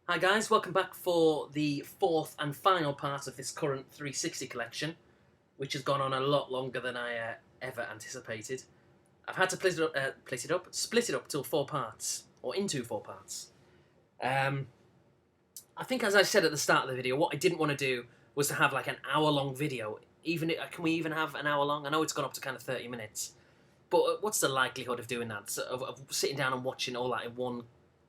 Hi guys, welcome back for the fourth and final part of this current 360 collection, which has gone on a lot longer than I ever anticipated. I've had to split it up till four parts, or into four parts. Um, I think, as I said at the start of the video, what I didn't want to do was to have like an hour-long video. Can we even have an hour long? I know it's gone up to kind of 30 minutes, but what's the likelihood of doing that? Of sitting down and watching all that in one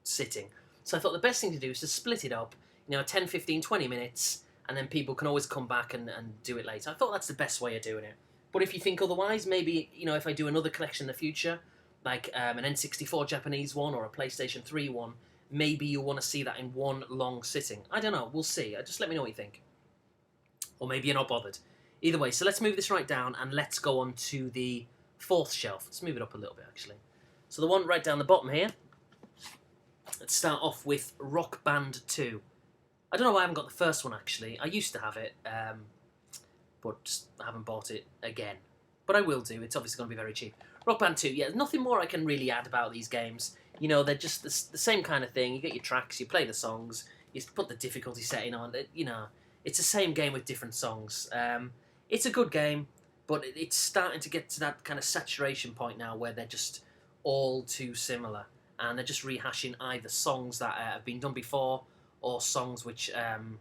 sitting? So I thought the best thing to do is to split it up, 10, 15, 20 minutes, and then people can always come back and do it later. I thought that's the best way of doing it. But if you think otherwise, maybe, if I do another collection in the future, like an N64 Japanese one or a PlayStation 3 one, maybe you'll want to see that in one long sitting. I don't know, we'll see. Just let me know what you think. Or maybe you're not bothered. Either way, so let's move this right down and let's go on to the fourth shelf. Let's move it up a little bit, actually. So the one right down the bottom here, let's start off with Rock Band 2. I don't know why I haven't got the first one, actually. I used to have it, but just haven't bought it again. But I will do. It's obviously going to be very cheap. Rock Band 2, yeah, there's nothing more I can really add about these games. They're just the same kind of thing. You get your tracks, you play the songs, you put the difficulty setting on. It's the same game with different songs. It's a good game, but it's starting to get to that kind of saturation point now where they're just all too similar. And they're just rehashing either songs that have been done before or songs which I'm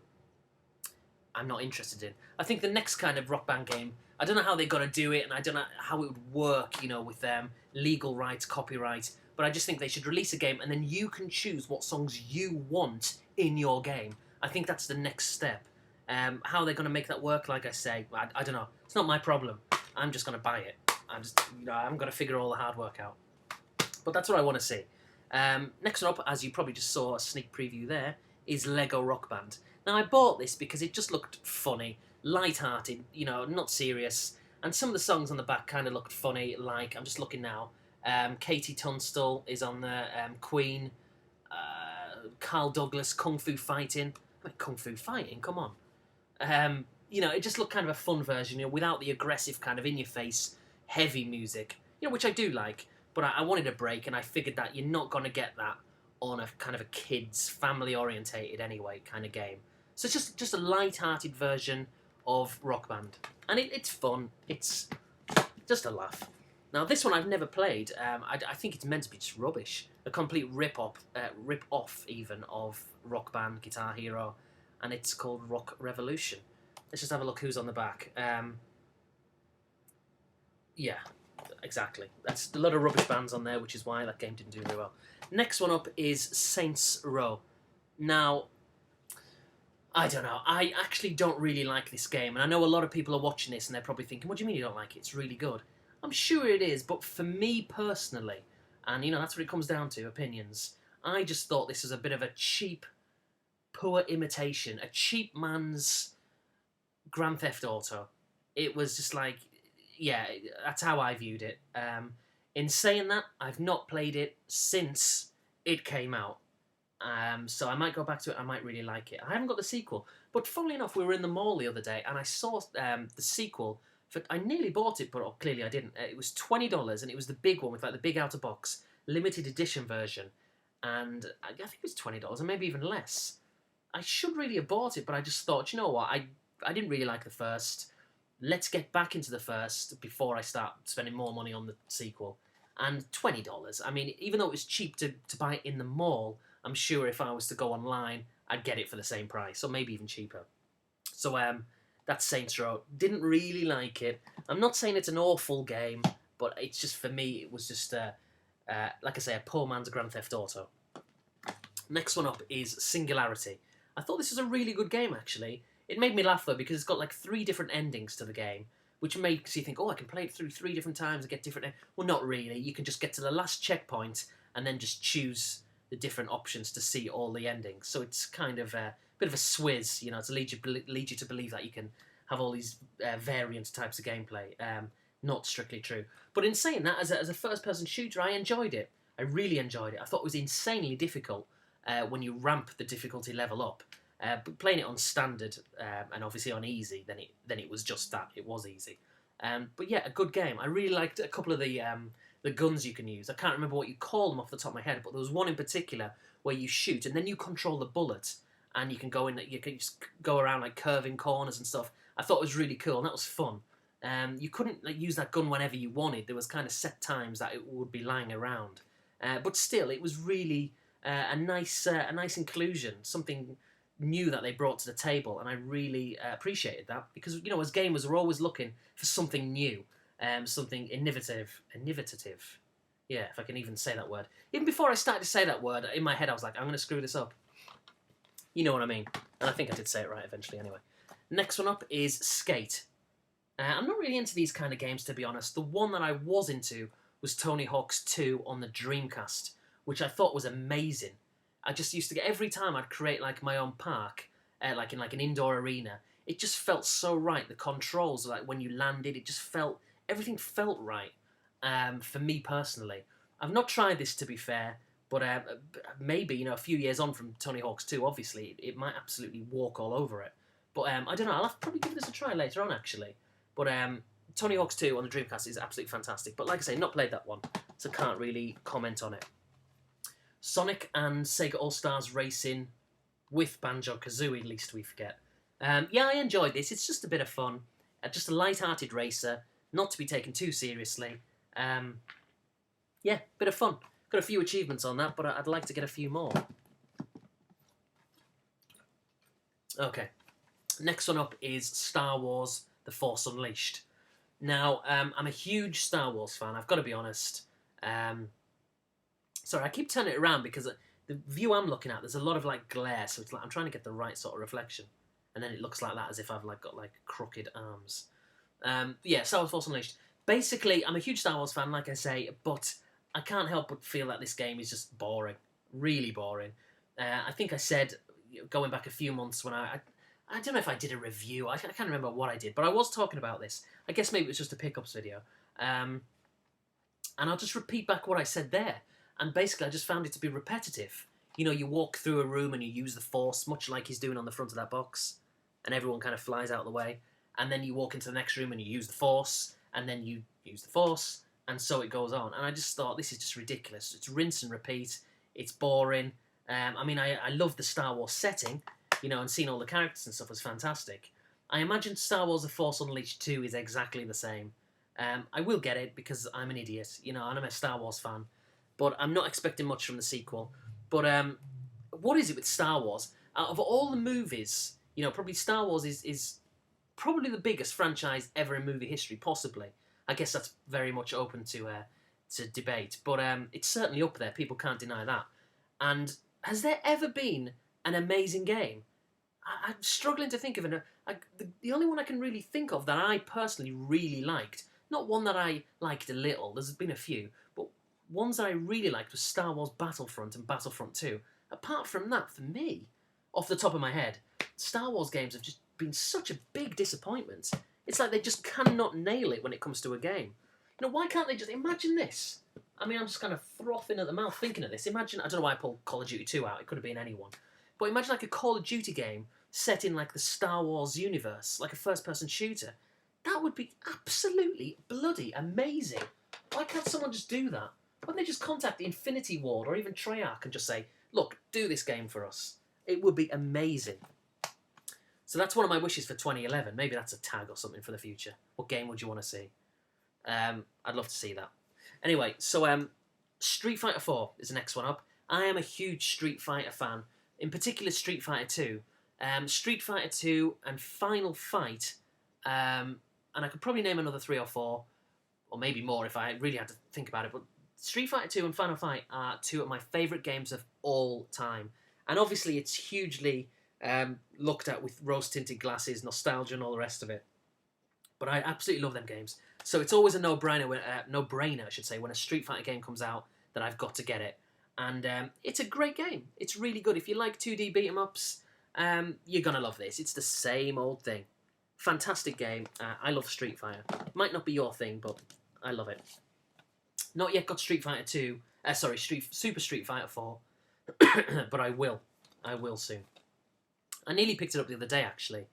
not interested in. I think the next kind of Rock Band game, I don't know how they're going to do it, and I don't know how it would work, with legal rights, copyright, but I just think they should release a game and then you can choose what songs you want in your game. I think that's the next step. How they're going to make that work, like I say, I don't know. It's not my problem. I'm just going to buy it. I'm going to figure all the hard work out. But that's what I want to see. Next one up, as you probably just saw a sneak preview there, is Lego Rock Band. Now, I bought this because it just looked funny, light-hearted, not serious, and some of the songs on the back kind of looked funny, like, I'm just looking now, Katie Tunstall is on there, Queen, Carl Douglas, Kung Fu Fighting. Kung Fu Fighting, come on. It just looked kind of a fun version, without the aggressive kind of in-your-face, heavy music, which I do like. But I wanted a break, and I figured that you're not going to get that on a kind of a kids, family-orientated anyway kind of game. So it's just a light-hearted version of Rock Band. And it's fun. It's just a laugh. Now, this one I've never played. I think it's meant to be just rubbish. A complete rip-off even, of Rock Band, Guitar Hero. And it's called Rock Revolution. Let's just have a look who's on the back. Yeah. Exactly. That's a lot of rubbish bands on there, which is why that game didn't do very well. Next one up is Saints Row. Now, I don't know. I actually don't really like this game, and I know a lot of people are watching this and they're probably thinking, what do you mean you don't like it? It's really good. I'm sure it is, but for me personally, and that's what it comes down to, opinions, I just thought this was a bit of a cheap, poor imitation, a cheap man's Grand Theft Auto. It was just like, yeah, that's how I viewed it. In saying that, I've not played it since it came out. So I might go back to it. I might really like it. I haven't got the sequel. But funnily enough, we were in the mall the other day, and I saw the sequel. I nearly bought it, but clearly I didn't. It was $20, and it was the big one with like the big outer box, limited edition version. And I think it was $20, or maybe even less. I should really have bought it, but I just thought, you know what? I didn't really like the first. Let's get back into the first before I start spending more money on the sequel. And $20. I mean, even though it was cheap to buy it in the mall, I'm sure if I was to go online, I'd get it for the same price, or maybe even cheaper. So that's Saints Row. Didn't really like it. I'm not saying it's an awful game, but it's just, for me, it was just, like I say, a poor man's Grand Theft Auto. Next one up is Singularity. I thought this was a really good game, actually. It made me laugh, though, because it's got like 3 different endings to the game, which makes you think, oh, I can play it through 3 different times and get different... Well, not really. You can just get to the last checkpoint and then just choose the different options to see all the endings. So it's kind of a bit of a swizz, to lead you to believe that you can have all these variant types of gameplay. Not strictly true. But in saying that, as a first-person shooter, I enjoyed it. I really enjoyed it. I thought it was insanely difficult when you ramp the difficulty level up. But playing it on standard and obviously on easy, then it was just that. It was easy. But yeah, a good game. I really liked a couple of the guns you can use. I can't remember what you call them off the top of my head, but there was one in particular where you shoot and then you control the bullet, and you can go in. You can just go around like curving corners and stuff. I thought it was really cool, and that was fun. You couldn't like use that gun whenever you wanted. There was kind of set times that it would be lying around, but still, it was really a nice inclusion, something new that they brought to the table, and I really appreciated that because as gamers we're always looking for something new, something innovative. Yeah, if I can even say that word. Even before I started to say that word, in my head I was like, I'm going to screw this up. You know what I mean? And I think I did say it right eventually anyway. Next one up is Skate. I'm not really into these kind of games, to be honest. The one that I was into was Tony Hawk's 2 on the Dreamcast, which I thought was amazing. I just used to get, every time I'd create like my own park, like in like an indoor arena, it just felt so right. The controls, like when you landed, it just felt, everything felt right. For me personally, I've not tried this to be fair, but maybe a few years on from Tony Hawk's 2, obviously it might absolutely walk all over it. But I don't know. I'll have to probably give this a try later on actually. But Tony Hawk's 2 on the Dreamcast is absolutely fantastic. But like I say, not played that one, so can't really comment on it. Sonic and Sega All-Stars Racing with Banjo-Kazooie, least we forget. Yeah, I enjoyed this. It's just a bit of fun. Just a light-hearted racer, not to be taken too seriously. Yeah, bit of fun. Got a few achievements on that, but I'd like to get a few more. Okay. Next one up is Star Wars The Force Unleashed. Now, I'm a huge Star Wars fan, I've got to be honest. Sorry, I keep turning it around because the view I'm looking at, there's a lot of like glare, so it's like I'm trying to get the right sort of reflection. And then it looks like that, as if I've like got like crooked arms. Yeah, Star Wars Force Unleashed. Basically, I'm a huge Star Wars fan, like I say, but I can't help but feel that this game is just boring. Really boring. I think I said, going back a few months when I don't know if I did a review, I can't remember what I did, but I was talking about this. I guess maybe it was just a pickups video. And I'll just repeat back what I said there. And basically I just found it to be repetitive. You walk through a room and you use the Force, much like he's doing on the front of that box, and everyone kind of flies out of the way. And then you walk into the next room and you use the Force, and then you use the Force, and so it goes on. And I just thought, this is just ridiculous. It's rinse and repeat. It's boring. I mean, I love the Star Wars setting, and seeing all the characters and stuff was fantastic. I imagine Star Wars The Force Unleashed 2 is exactly the same. I will get it because I'm an idiot, and I'm a Star Wars fan. But I'm not expecting much from the sequel. But what is it with Star Wars? Out of all the movies, probably Star Wars is probably the biggest franchise ever in movie history, possibly. I guess that's very much open to debate. But it's certainly up there. People can't deny that. And has there ever been an amazing game? I'm struggling to think of it. The only one I can really think of that I personally really liked, not one that I liked a little, there's been a few, but ones that I really liked was Star Wars Battlefront and Battlefront 2. Apart from that, for me, off the top of my head, Star Wars games have just been such a big disappointment. It's like they just cannot nail it when it comes to a game. Why can't they just... Imagine this. I mean, I'm just kind of frothing at the mouth thinking of this. Imagine... I don't know why I pulled Call of Duty 2 out. It could have been anyone. But imagine like a Call of Duty game set in like the Star Wars universe, like a first-person shooter. That would be absolutely bloody amazing. Why can't someone just do that? Why don't they just contact the Infinity Ward or even Treyarch and just say, look, do this game for us? It would be amazing. So that's one of my wishes for 2011. Maybe that's a tag or something for the future. What game would you want to see? I'd love to see that. Anyway, so Street Fighter 4 is the next one up. I am a huge Street Fighter fan. In particular, Street Fighter 2. Street Fighter 2 and Final Fight. And I could probably name another 3 or 4. Or maybe more if I really had to think about it. But Street Fighter 2 and Final Fight are two of my favourite games of all time. And obviously it's hugely looked at with rose-tinted glasses, nostalgia and all the rest of it. But I absolutely love them games. So it's always a no-brainer, I should say, when a Street Fighter game comes out that I've got to get it. And it's a great game. It's really good. If you like 2D beat-em-ups, you're going to love this. It's the same old thing. Fantastic game. I love Street Fighter. Might not be your thing, but I love it. Not yet got Street Fighter 2. Super Street Fighter 4. But I will. I will soon. I nearly picked it up the other day, actually.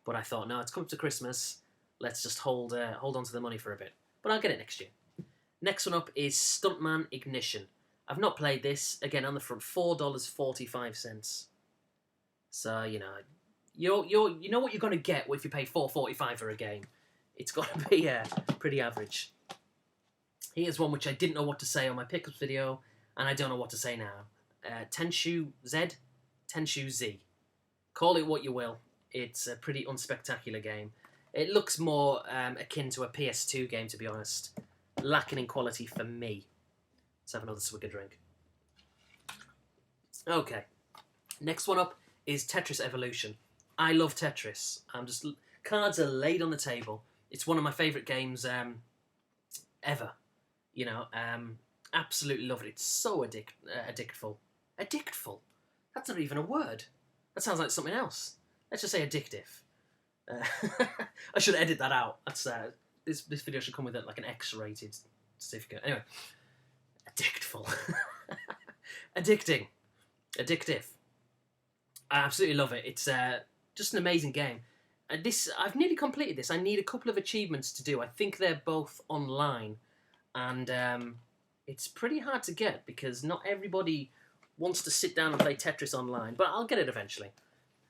But I thought, no, it's come to Christmas. Let's just hold on to the money for a bit. But I'll get it next year. Next one up is Stuntman Ignition. I've not played this. Again, on the front, $4.45. So, you know, you know what you're going to get if you pay $4.45 for a game. It's got to be pretty average. Here's one which I didn't know what to say on my pickups video, and I don't know what to say now. Tenshu Z? Tenshu Z. Call it what you will. It's a pretty unspectacular game. It looks more akin to a PS2 game, to be honest. Lacking in quality for me. Let's have another swig of drink. Okay. Next one up is Tetris Evolution. I love Tetris. Cards are laid on the table. It's one of my favourite games ever. You know, absolutely love it. It's so addictful. Addictful? That's not even a word. That sounds like something else. Let's just say addictive. I should edit that out. That's this video should come with like an X-rated certificate. Anyway, addictful, addicting, addictive. I absolutely love it. It's just an amazing game. And I've nearly completed this. I need a couple of achievements to do. I think they're both online, and it's pretty hard to get because not everybody wants to sit down and play Tetris online. But I'll get it eventually.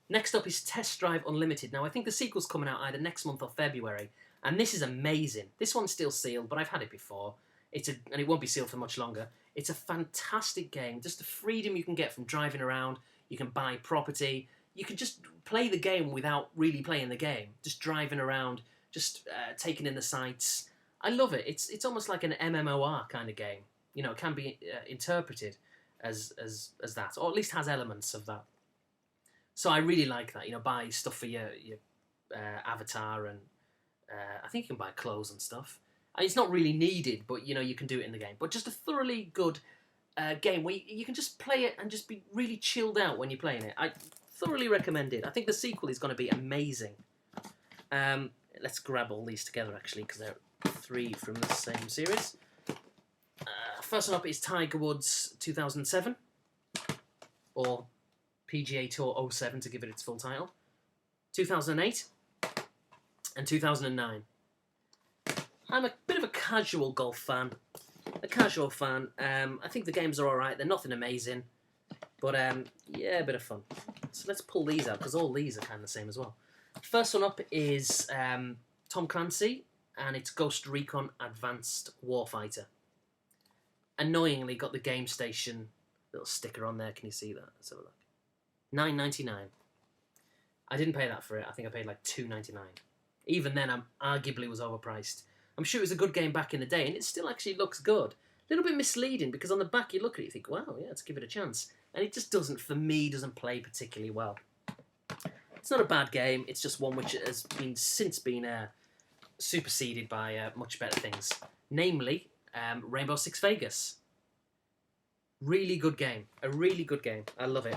Next up is Test Drive Unlimited. Now, I think the sequel's coming out either next month or February, and this is amazing. This one's still sealed, but I've had it before. And it won't be sealed for much longer. It's a fantastic game. Just the freedom you can get from driving around. You can buy property. You can just play the game without really playing the game. Just driving around, just taking in the sights. I love it. It's almost like an MMOR kind of game. You know, it can be interpreted as that, or at least has elements of that. So I really like that, you know, buy stuff for your avatar, and I think you can buy clothes and stuff. And it's not really needed, but, you know, you can do it in the game. But just a thoroughly good game where you can just play it and just be really chilled out when you're playing it. I thoroughly recommend it. I think the sequel is going to be amazing. Let's grab all these together, actually, because they're 3 from the same series. First one up is Tiger Woods 2007, or PGA Tour 07 to give it its full title, 2008, and 2009. I'm a bit of a casual golf fan. I think the games are alright. They're nothing amazing, but yeah, a bit of fun. So let's pull these out, because all these are kind of the same as well. First one up is Tom Clancy, and it's Ghost Recon Advanced Warfighter. Annoyingly got the Game Station little sticker on there. Can you see that? Let's have a look. $9.99. I didn't pay that for it. I think I paid like $2.99. Even then, arguably was overpriced. I'm sure it was a good game back in the day, and it still actually looks good. A little bit misleading, because on the back you look at it, you think, wow, yeah, let's give it a chance. And it just doesn't, for me, doesn't play particularly well. It's not a bad game. It's just one which has since been superseded by much better things. Namely, Rainbow Six Vegas. Really good game. A really good game. I love it.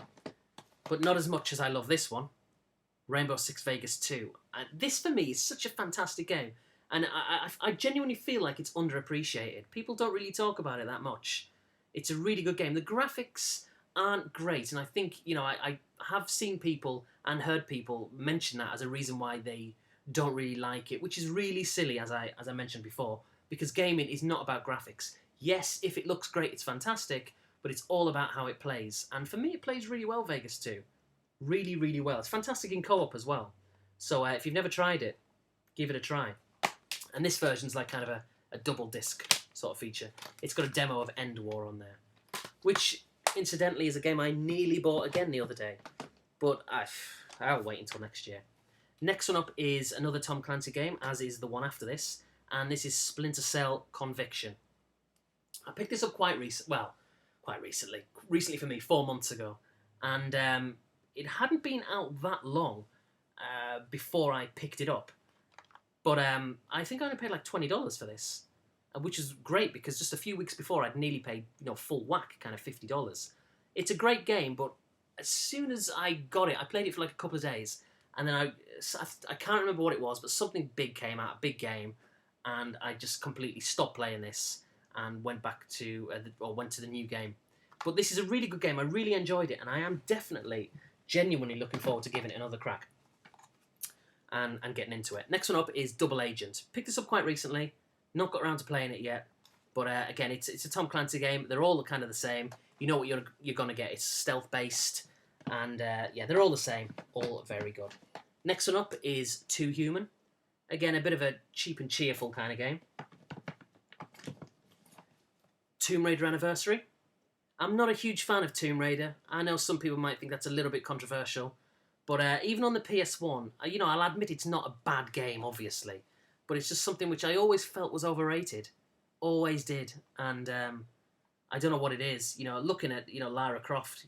But not as much as I love this one, Rainbow Six Vegas 2. This, for me, is such a fantastic game. And I genuinely feel like it's underappreciated. People don't really talk about it that much. It's a really good game. The graphics aren't great, and I think, you know, I have seen people and heard people mention that as a reason why they don't really like it, which is really silly, as I mentioned before, because gaming is not about graphics. Yes, if it looks great, it's fantastic, but it's all about how it plays. And for me, it plays really well, Vegas 2. Really, really well. It's fantastic in co-op as well. So if you've never tried it, give it a try. And this version's like kind of a double disc sort of feature. It's got a demo of End War on there, which, incidentally, is a game I nearly bought again the other day. But I'll wait until next year. Next one up is another Tom Clancy game, as is the one after this. And this is Splinter Cell Conviction. I picked this up quite recently. Recently for me, 4 months ago. And it hadn't been out that long before I picked it up. But I think I only paid like $20 for this, which is great because just a few weeks before I'd nearly paid, you know, full whack, kind of $50. It's a great game, but as soon as I got it, I played it for like a couple of days, and then I can't remember what it was, but something big came out, a big game, and I just completely stopped playing this and went back to went to the new game. But this is a really good game. I really enjoyed it, and I am genuinely looking forward to giving it another crack. And getting into it. Next one up is Double Agent. Picked this up quite recently. Not got around to playing it yet. But again, it's a Tom Clancy game. They're all kind of the same. You know what you're going to get. It's stealth based, and yeah, they're all the same. All very good. Next one up is Too Human. Again, a bit of a cheap and cheerful kind of game. Tomb Raider Anniversary. I'm not a huge fan of Tomb Raider. I know some people might think that's a little bit controversial, but even on the PS1, I'll admit it's not a bad game, obviously, but it's just something which I always felt was overrated. Always did, and I don't know what it is. Looking at Lara Croft,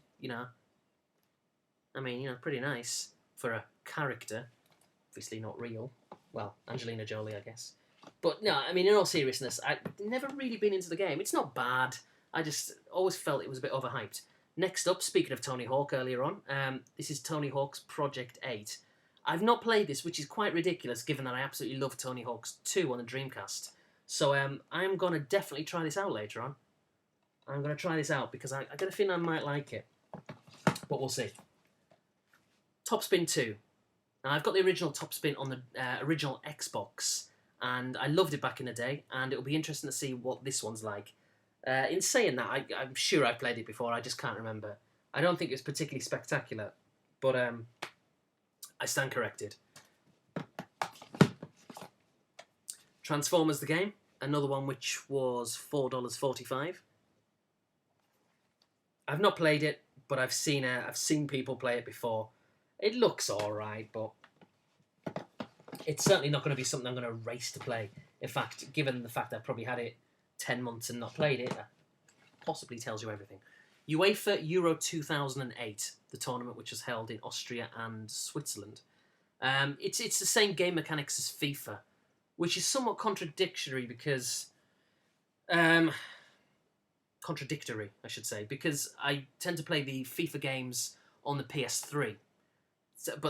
pretty nice for a character. Obviously not real. Well, Angelina Jolie, I guess. But no, in all seriousness, I've never really been into the game. It's not bad. I just always felt it was a bit overhyped. Next up, speaking of Tony Hawk earlier on, this is Tony Hawk's Project 8. I've not played this, which is quite ridiculous given that I absolutely love Tony Hawk's 2 on the Dreamcast. So I'm going to definitely try this out later on. I'm going to try this out because I get a feeling I might like it. But we'll see. Top Spin 2. Now, I've got the original Top Spin on the original Xbox, and I loved it back in the day, and it'll be interesting to see what this one's like. In saying that, I'm sure I've played it before, I just can't remember. I don't think it was particularly spectacular, but I stand corrected. Transformers the game, another one which was $4.45. I've not played it, but I've seen people play it before. It looks alright, but it's certainly not going to be something I'm going to race to play. In fact, given the fact I've probably had it 10 months and not played it, that possibly tells you everything. UEFA Euro 2008, the tournament which was held in Austria and Switzerland. It's the same game mechanics as FIFA, which is somewhat contradictory because... contradictory, I should say, because I tend to play the FIFA games on the PS3.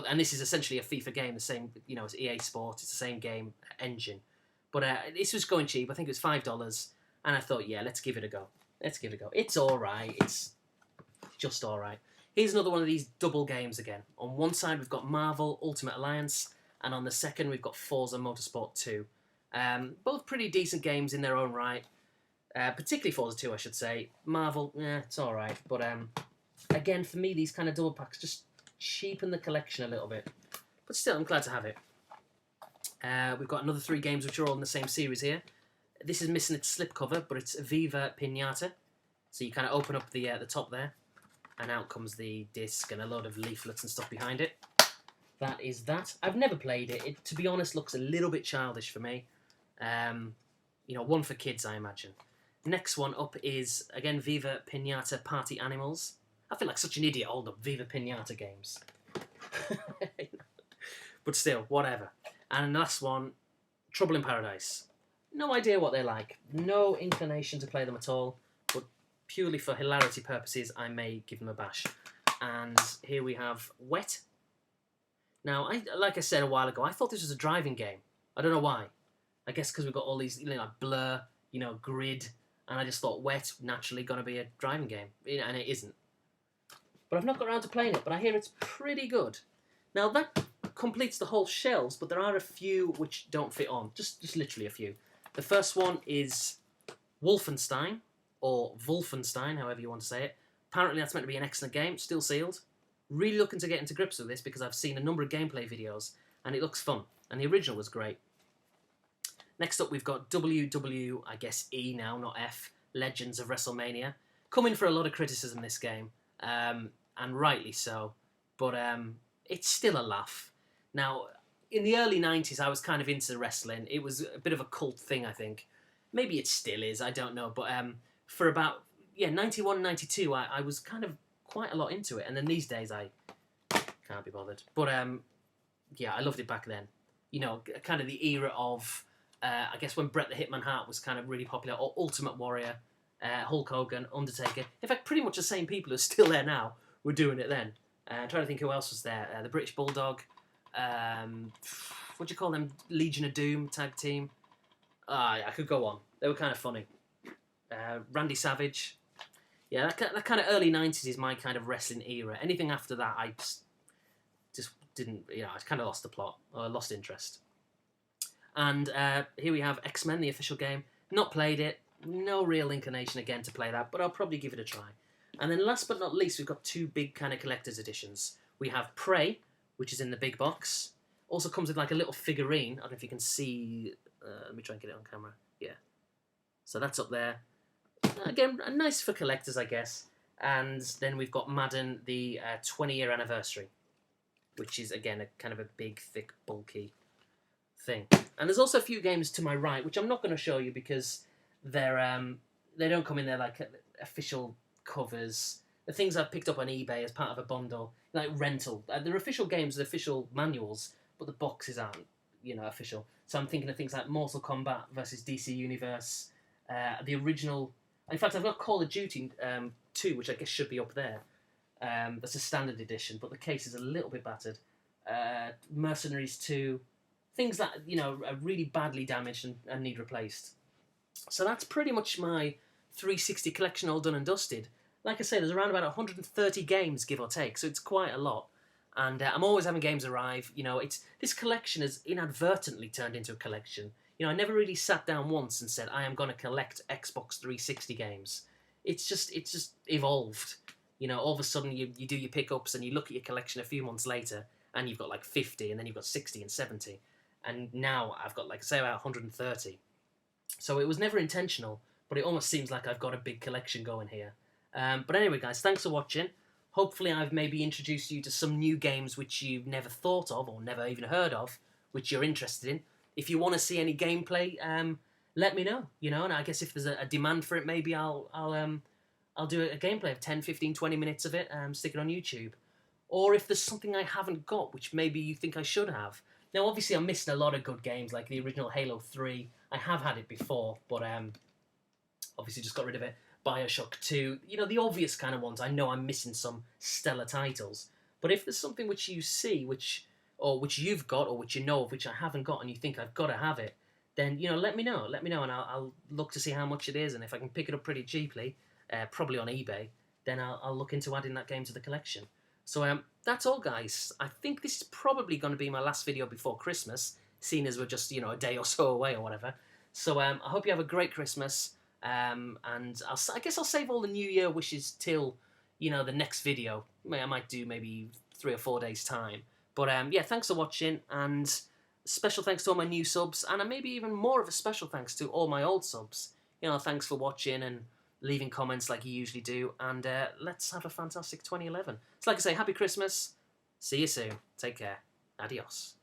And this is essentially a FIFA game, the same, as EA Sports. It's the same game engine. But this was going cheap. I think it was $5. And I thought, yeah, let's give it a go. It's all right. It's just all right. Here's another one of these double games again. On one side, we've got Marvel Ultimate Alliance. And on the second, we've got Forza Motorsport 2. Both pretty decent games in their own right. Particularly Forza 2, I should say. Marvel, it's all right. But again, for me, these kind of double packs just cheapen the collection a little bit. But still, I'm glad to have it. We've got another 3 games which are all in the same series here. This is missing its slipcover, but it's Viva Pinata. So you kind of open up the top there, and out comes the disc and a load of leaflets and stuff behind it. That is that. I've never played it. It, to be honest, looks a little bit childish for me. One for kids, I imagine. Next one up is, again, Viva Pinata Party Animals. I feel like such an idiot holding up Viva Pinata games. But still, whatever. And the last one, Trouble in Paradise. No idea what they're like. No inclination to play them at all. But purely for hilarity purposes, I may give them a bash. And here we have Wet. Now, like I said a while ago, I thought this was a driving game. I don't know why. I guess because we've got all these, like Blur, Grid, and I just thought Wet naturally going to be a driving game, and it isn't. But I've not got around to playing it, but I hear it's pretty good. Now, that completes the whole shelves, but there are a few which don't fit on. Just literally a few. The first one is Wolfenstein, or Wolfenstein, however you want to say it. Apparently that's meant to be an excellent game, still sealed. Really looking to get into grips with this because I've seen a number of gameplay videos, and it looks fun. And the original was great. Next up, we've got WW, I guess E now, not F, Legends of WrestleMania. Coming for a lot of criticism, this game, and rightly so, but it's still a laugh. Now, in the early 90s, I was kind of into wrestling. It was a bit of a cult thing, I think. Maybe it still is, I don't know, but for about, 91, 92, I was kind of quite a lot into it, and then these days I can't be bothered. But, I loved it back then. Kind of the era of... I guess when Bret the Hitman Hart was kind of really popular, or Ultimate Warrior, Hulk Hogan, Undertaker. In fact, pretty much the same people who are still there now were doing it then. I'm trying to think who else was there. The British Bulldog. What do you call them? Legion of Doom tag team. I could go on. They were kind of funny. Randy Savage. Yeah, that kind of early 90s is my kind of wrestling era. Anything after that, I just didn't, I kind of lost the plot, or lost interest. And here we have X-Men, the official game. Not played it, no real inclination again to play that, but I'll probably give it a try. And then last but not least, we've got two big kind of collector's editions. We have Prey, which is in the big box. Also comes with like a little figurine. I don't know if you can see. Let me try and get it on camera. Yeah. So that's up there. Again, nice for collectors, I guess. And then we've got Madden, the 20-year anniversary, which is, again, a kind of a big, thick, bulky thing. And there's also a few games to my right, which I'm not going to show you because they don't come in there like official covers. The things I've picked up on eBay as part of a bundle, like rental. They're official games with official manuals, but the boxes aren't, official. So I'm thinking of things like Mortal Kombat versus DC Universe, the original. In fact, I've got Call of Duty 2, which I guess should be up there. That's a standard edition, but the case is a little bit battered. Mercenaries 2, things that are really badly damaged and need replaced. So that's pretty much my 360 collection all done and dusted. Like I say, there's around about 130 games, give or take, so it's quite a lot. And I'm always having games arrive. This collection has inadvertently turned into a collection. I never really sat down once and said, I am going to collect Xbox 360 games. It's just evolved. All of a sudden you do your pickups and you look at your collection a few months later and you've got like 50 and then you've got 60 and 70. And now I've got say about 130. So it was never intentional, but it almost seems like I've got a big collection going here. But anyway, guys, thanks for watching. Hopefully I've maybe introduced you to some new games which you've never thought of or never even heard of, which you're interested in. If you want to see any gameplay, let me know. And I guess if there's a demand for it, maybe I'll do a gameplay of 10, 15, 20 minutes of it, stick it on YouTube. Or if there's something I haven't got, which maybe you think I should have. Now, obviously, I'm missing a lot of good games, like the original Halo 3. I have had it before, but obviously just got rid of it. Bioshock 2, the obvious kind of ones. I know I'm missing some stellar titles. But if there's something which you see, which you've got, or which you know of, which I haven't got, and you think I've got to have it, then, let me know. Let me know, and I'll look to see how much it is, and if I can pick it up pretty cheaply, probably on eBay, then I'll look into adding that game to the collection. So that's all, guys. I think this is probably going to be my last video before Christmas, seeing as we're just, a day or so away or whatever. So I hope you have a great Christmas, and I guess I'll save all the New Year wishes till, the next video. I might do maybe 3 or 4 days' time. But yeah, thanks for watching, and special thanks to all my new subs, and maybe even more of a special thanks to all my old subs. Thanks for watching and leaving comments like you usually do, and let's have a fantastic 2011. So like I say, happy Christmas, see you soon, take care, adios.